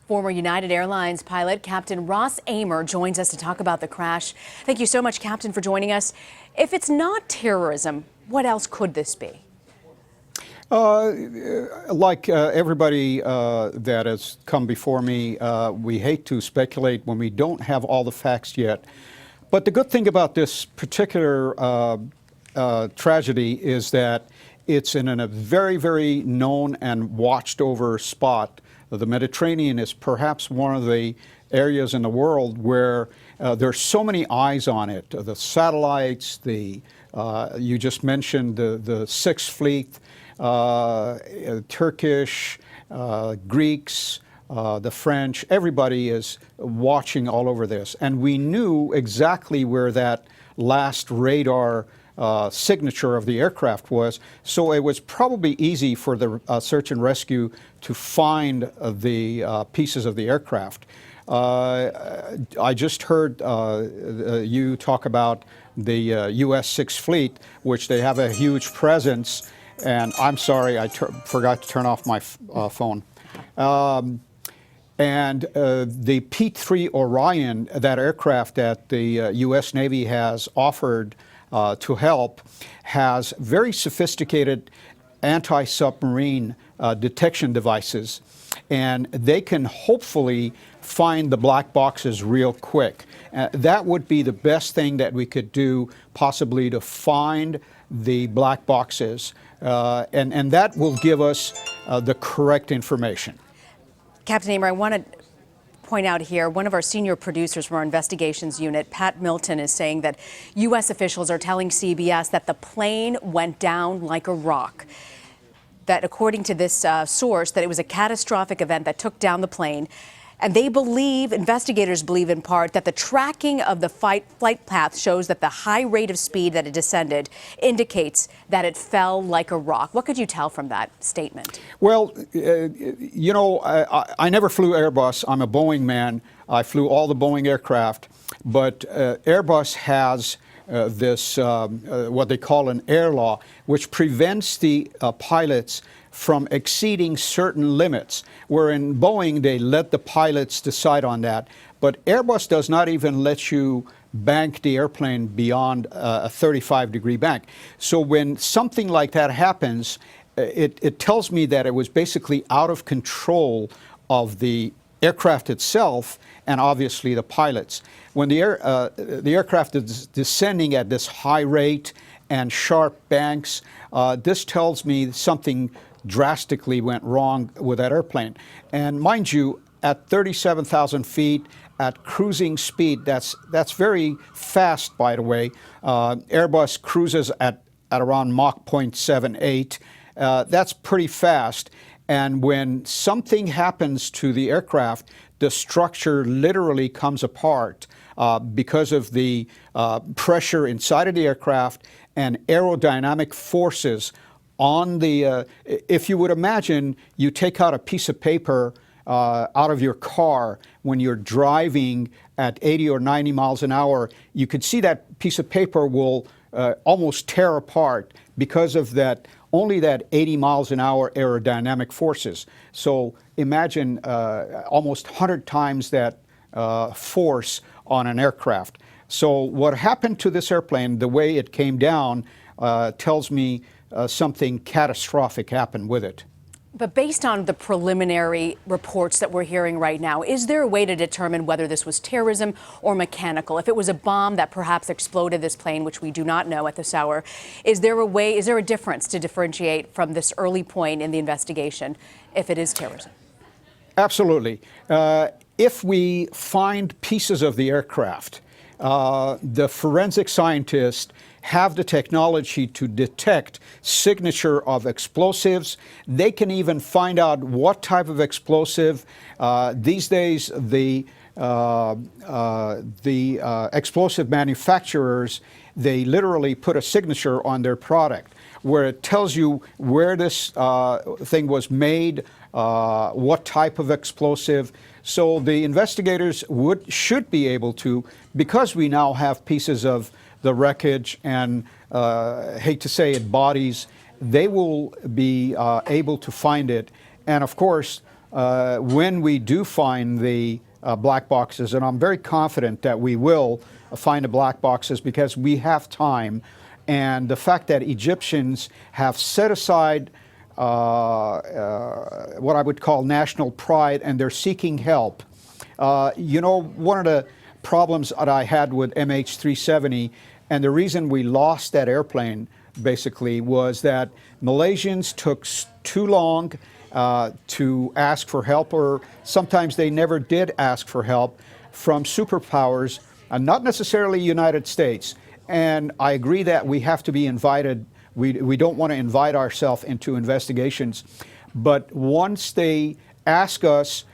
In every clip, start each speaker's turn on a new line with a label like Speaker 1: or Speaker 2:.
Speaker 1: Former United Airlines pilot Captain Ross Amer joins us to talk about the crash. Thank you so much, Captain, for joining us. If it's not terrorism, what else could this be?
Speaker 2: Like everybody that has come before me, we hate to speculate when we don't have all the facts yet. But the good thing about this particular tragedy is that it's in a very, very known and watched over spot. The Mediterranean is perhaps one of the areas in the world where there's so many eyes on it. The satellites, you just mentioned the Sixth Fleet, Turkish, Greeks, the French, everybody is watching all over this. And we knew exactly where that last radar signature of the aircraft was, so it was probably easy for the search and rescue to find the pieces of the aircraft. I just heard you talk about the U.S. Sixth Fleet, which they have a huge presence, and I'm sorry, I forgot to turn off my phone. And the P-3 Orion, that aircraft that the U.S. Navy has offered to help, has very sophisticated anti-submarine detection devices, and they can hopefully find the black boxes real quick. That would be the best thing that we could do, possibly, to find the black boxes, and that will give us the correct information.
Speaker 1: Captain Amer, I want to point out here, one of our senior producers from our investigations unit, Pat Milton, is saying that U.S. officials are telling CBS that the plane went down like a rock. That according to this source, that it was a catastrophic event that took down the plane. And they believe, investigators believe in part, that the tracking of the flight path shows that the high rate of speed that it descended indicates that it fell like a rock. What could you tell from that statement?
Speaker 2: Well, you know, I never flew Airbus. I'm a Boeing man. I flew all the Boeing aircraft. But Airbus has this, what they call an air law, which prevents the pilots from exceeding certain limits, where in Boeing they let the pilots decide on that. But Airbus does not even let you bank the airplane beyond a 35-degree bank. So when something like that happens, it tells me that it was basically out of control of the aircraft itself and obviously the pilots. When the aircraft is descending at this high rate and sharp banks, this tells me something drastically went wrong with that airplane. And mind you, at 37,000 feet, at cruising speed, that's very fast, by the way. Airbus cruises at around Mach 0.78. That's pretty fast. And when something happens to the aircraft, the structure literally comes apart because of the pressure inside of the aircraft and aerodynamic forces on the, if you would imagine, you take out a piece of paper out of your car when you're driving at 80 or 90 miles an hour, you could see that piece of paper will almost tear apart because of that, only that 80 miles an hour aerodynamic forces. So imagine almost 100 times that force on an aircraft. So what happened to this airplane, the way it came down, tells me something catastrophic happened with it.
Speaker 1: But based on the preliminary reports that we're hearing right now, is there a way to determine whether this was terrorism or mechanical? If it was a bomb that perhaps exploded this plane, which we do not know at this hour, is there a difference to differentiate from this early point in the investigation if it is terrorism?
Speaker 2: Absolutely. If we find pieces of the aircraft, the forensic scientists have the technology to detect signature of explosives. They can even find out what type of explosive. These days, the explosive manufacturers, they literally put a signature on their product where it tells you where this thing was made, what type of explosive. So the investigators should be able to, because we now have pieces of the wreckage and, hate to say it, bodies, they will be able to find it. And of course, when we do find the black boxes, and I'm very confident that we will find the black boxes because we have time, and the fact that Egyptians have set aside what I would call national pride, and they're seeking help. You know, one of the problems that I had with MH370, and the reason we lost that airplane basically was that Malaysians took too long to ask for help, or sometimes they never did ask for help from superpowers, not necessarily United States. And I agree that we have to be invited. We don't want to invite ourselves into investigations, but once they ask us,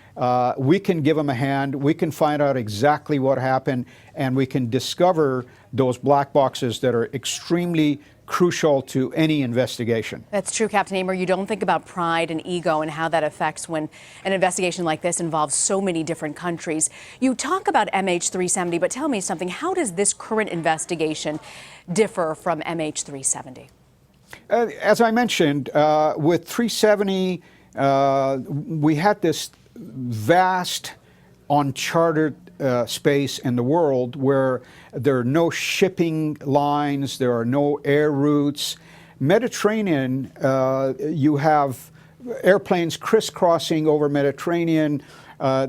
Speaker 2: we can give them a hand, we can find out exactly what happened, and we can discover those black boxes that are extremely crucial to any investigation.
Speaker 1: That's true, Captain Amer. You don't think about pride and ego and how that affects when an investigation like this involves so many different countries. You talk about MH370, but tell me something. How does this current investigation differ from MH370?
Speaker 2: As I mentioned, with 370, we had this vast, uncharted space in the world where there are no shipping lines, there are no air routes. Mediterranean, you have airplanes crisscrossing over Mediterranean.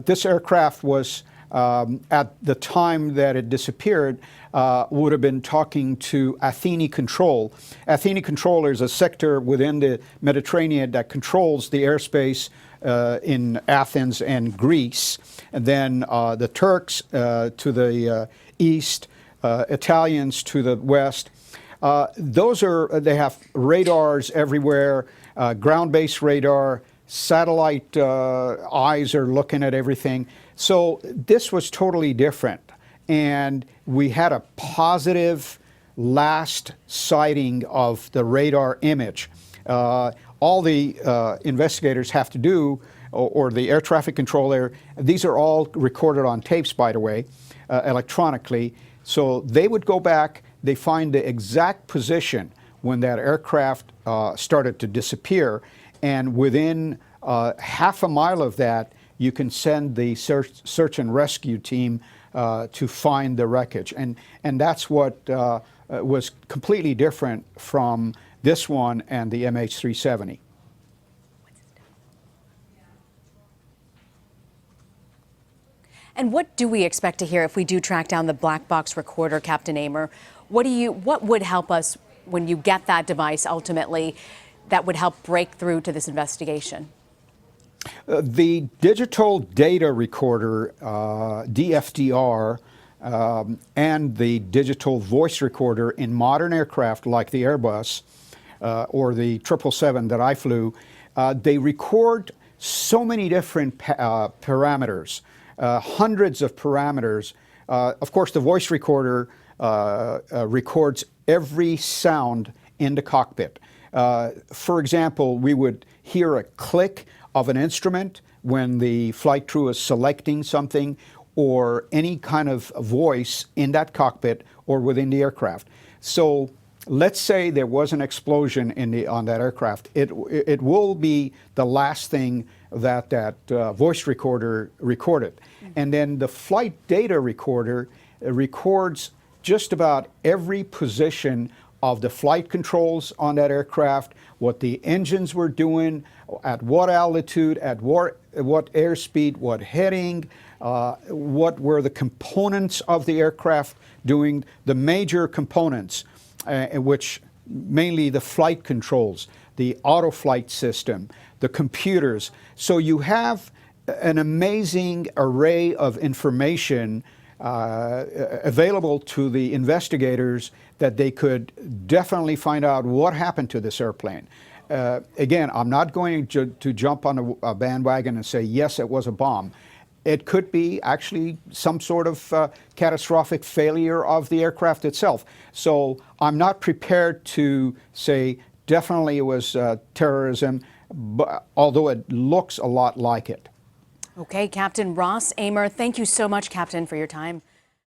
Speaker 2: This aircraft was, at the time that it disappeared, would have been talking to Athene Control. Athene Control is a sector within the Mediterranean that controls the airspace in Athens and Greece, and then the Turks to the east, Italians to the west. They have radars everywhere, ground-based radar, satellite eyes are looking at everything. So this was totally different, and we had a positive last sighting of the radar image. All the investigators have to do, or the air traffic controller, these are all recorded on tapes, by the way, electronically. So they would go back, they find the exact position when that aircraft started to disappear, and within half a mile of that, you can send the search and rescue team to find the wreckage. And that's what was completely different from this one and the MH370.
Speaker 1: And what do we expect to hear if we do track down the black box recorder, Captain Amer? What would help us when you get that device ultimately that would help break through to this investigation?
Speaker 2: The digital data recorder, DFDR, and the digital voice recorder in modern aircraft like the Airbus or the 777 that I flew, they record so many different parameters, hundreds of parameters. Of course, the voice recorder records every sound in the cockpit. For example, we would hear a click of an instrument when the flight crew is selecting something, or any kind of voice in that cockpit or within the aircraft. So let's say there was an explosion on that aircraft. It will be the last thing that voice recorder recorded. And then the flight data recorder records just about every position of the flight controls on that aircraft, what the engines were doing, at what altitude, at what airspeed, what heading, what were the components of the aircraft doing, the major components, which mainly the flight controls, the auto flight system, the computers. So you have an amazing array of information available to the investigators that they could definitely find out what happened to this airplane. Again, I'm not going to jump on a bandwagon and say, yes, it was a bomb. It could be actually some sort of catastrophic failure of the aircraft itself. So I'm not prepared to say definitely it was terrorism, but, although it looks a lot like it.
Speaker 1: Okay, Captain Ross Amer, thank you so much, Captain, for your time.